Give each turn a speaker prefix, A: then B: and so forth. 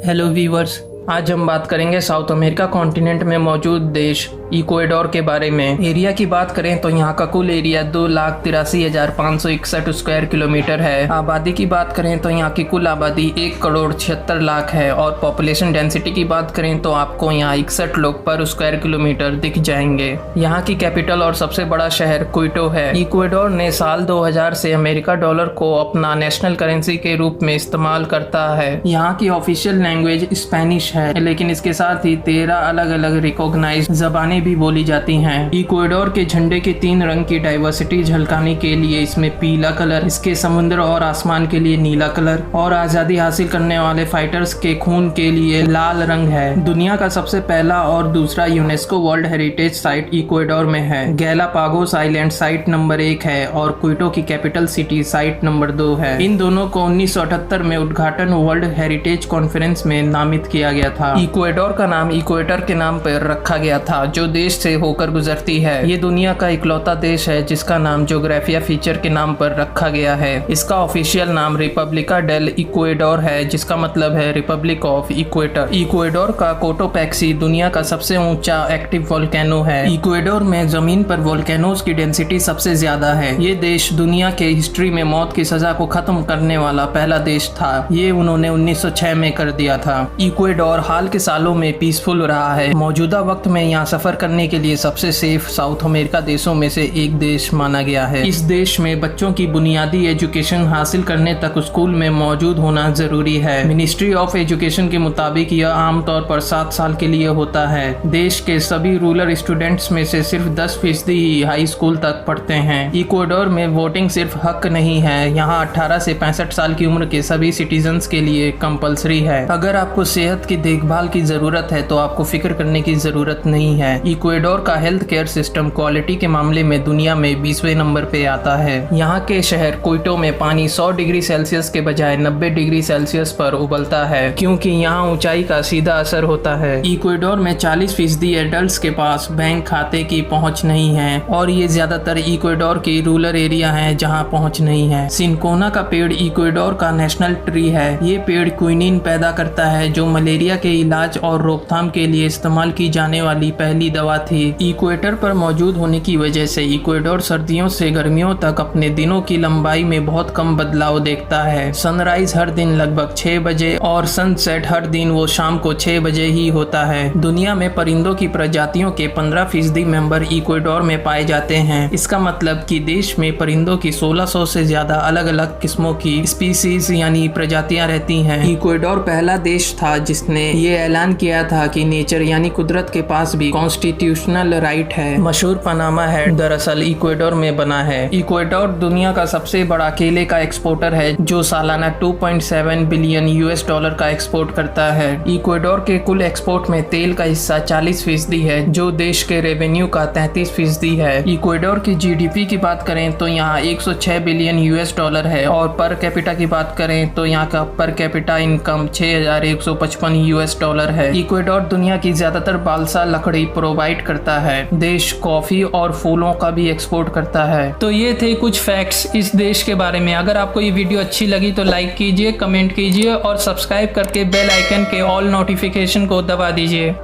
A: Hello viewers, आज हम बात करेंगे साउथ अमेरिका कॉन्टिनेंट में मौजूद देश इक्वाडोर के बारे में। एरिया की बात करें तो यहाँ का कुल एरिया 2,83,561 स्क्वायर किलोमीटर है। आबादी की बात करें तो यहाँ की कुल आबादी 1,76,00,000 है और पॉपुलेशन डेंसिटी की बात करें तो आपको यहाँ 61 लोग पर स्क्वायर किलोमीटर दिख जाएंगे। यहाँ की कैपिटल और सबसे बड़ा शहर क्विटो है। इक्वाडोर ने साल 2000 से अमेरिका डॉलर को अपना नेशनल करेंसी के रूप में इस्तेमाल करता है। यहाँ की ऑफिशियल लैंग्वेज स्पेनिश है, लेकिन इसके साथ ही 13 अलग अलग रिकॉग्नाइज्ड ज़बानें भी बोली जाती हैं। इक्वाडोर के झंडे के 3 रंग की डाइवर्सिटी झलकाने के लिए इसमें पीला कलर, इसके समुद्र और आसमान के लिए नीला कलर और आजादी हासिल करने वाले फाइटर्स के खून के लिए लाल रंग है। दुनिया का सबसे पहला और दूसरा UNESCO world heritage site Ecuador में है। गैलापागोस आइलैंड साइट नंबर 1 है और क्विटो की कैपिटल सिटी साइट नंबर 2 है। इन दोनों को 1978 में उद्घाटन वर्ल्ड हेरिटेज कॉन्फ्रेंस में नामित किया गया था। इक्वाडोर का नाम इक्वेटर के नाम पर रखा गया था, जो देश से होकर गुजरती है। ये दुनिया का इकलौता देश है जिसका नाम ज्योग्राफिया फीचर के नाम पर रखा गया है। इसका ऑफिशियल नाम रिपब्लिका डेल इक्वाडोर है, जिसका मतलब है रिपब्लिक ऑफ इक्वेटर। इक्वाडोर का कोटोपैक्सी दुनिया का सबसे ऊंचा एक्टिव वोल्केनो है। इक्वाडोर में जमीन पर वोल्केनोज की डेंसिटी सबसे ज्यादा है। ये देश दुनिया के हिस्ट्री में मौत की सजा को खत्म करने वाला पहला देश था। ये उन्होंने 1906 में कर दिया था। इक्वाडोर हाल के सालों में पीसफुल रहा है। मौजूदा वक्त में यहाँ सफर करने के लिए सबसे सेफ साउथ अमेरिका देशों में से एक देश माना गया है। इस देश में बच्चों की बुनियादी एजुकेशन हासिल करने तक स्कूल में मौजूद होना जरूरी है। मिनिस्ट्री ऑफ एजुकेशन के मुताबिक यह आमतौर पर 7 साल के लिए होता है। देश के सभी रूरल स्टूडेंट्स में से सिर्फ 10% ही हाई स्कूल तक पढ़ते हैं। इक्वाडोर में वोटिंग सिर्फ हक नहीं है, यहाँ 18 से 65 साल की उम्र के सभी सिटीजन्स के लिए कंपलसरी है। अगर आपको सेहत की देखभाल की जरूरत है तो आपको फिक्र करने की जरूरत नहीं है। इक्वाडोर का हेल्थ केयर सिस्टम क्वालिटी के मामले में दुनिया में 20वें नंबर पे आता है। यहाँ के शहर क्विटो में पानी 100 डिग्री सेल्सियस के बजाय 90 डिग्री सेल्सियस पर उबलता है, क्योंकि यहाँ ऊंचाई का सीधा असर होता है। इक्वाडोर में 40% एडल्ट्स के पास बैंक खाते की पहुँच नहीं है और ये ज्यादातर इक्वाडोर के रूरल एरिया है जहाँ पहुँच नहीं है। सिनकोना का पेड़ इक्वाडोर का नेशनल ट्री है। ये पेड़ क्विनीन पैदा करता है, जो मलेरिया के इलाज और रोकथाम के लिए इस्तेमाल की जाने वाली पहली दवा थी। इक्वेटर पर मौजूद होने की वजह से इक्वाडोर सर्दियों से गर्मियों तक अपने दिनों की लंबाई में बहुत कम बदलाव देखता है। सनराइज हर दिन लगभग 6 बजे और सनसेट हर दिन वो शाम को 6 बजे ही होता है। दुनिया में परिंदों की प्रजातियों के 15% मेंबर इक्वाडोर में पाए जाते हैं। इसका मतलब कि देश में परिंदों की 1600 से ज्यादा अलग अलग किस्मों की स्पीसीज यानी प्रजातियां रहती हैं। इक्वाडोर पहला देश था जिसने ये ऐलान किया था कि नेचर यानी कुदरत के पास भी कॉन्स्टिट्यूशनल राइट है। मशहूर पनामा हैट दरअसल इक्वाडोर में बना है। इक्वाडोर दुनिया का सबसे बड़ा केले का एक्सपोर्टर है, जो सालाना 2.7 बिलियन US डॉलर का एक्सपोर्ट करता है। इक्वाडोर के कुल एक्सपोर्ट में तेल का हिस्सा 40% है, जो देश के रेवेन्यू का 33% है। इक्वाडोर की GDP की बात करें तो यहाँ 106 बिलियन US डॉलर है और पर कैपिटा की बात करें तो यहाँ का per capita income 6,155 US dollar है। इक्वाडोर दुनिया की ज्यादातर बालसा लकड़ी प्रोवाइड करता है। देश कॉफी और फूलों का भी एक्सपोर्ट करता है। तो ये थे कुछ फैक्ट्स इस देश के बारे में। अगर आपको ये वीडियो अच्छी लगी तो लाइक कीजिए, कमेंट कीजिए और सब्सक्राइब करके बेल आइकन के ऑल नोटिफिकेशन को दबा दीजिए।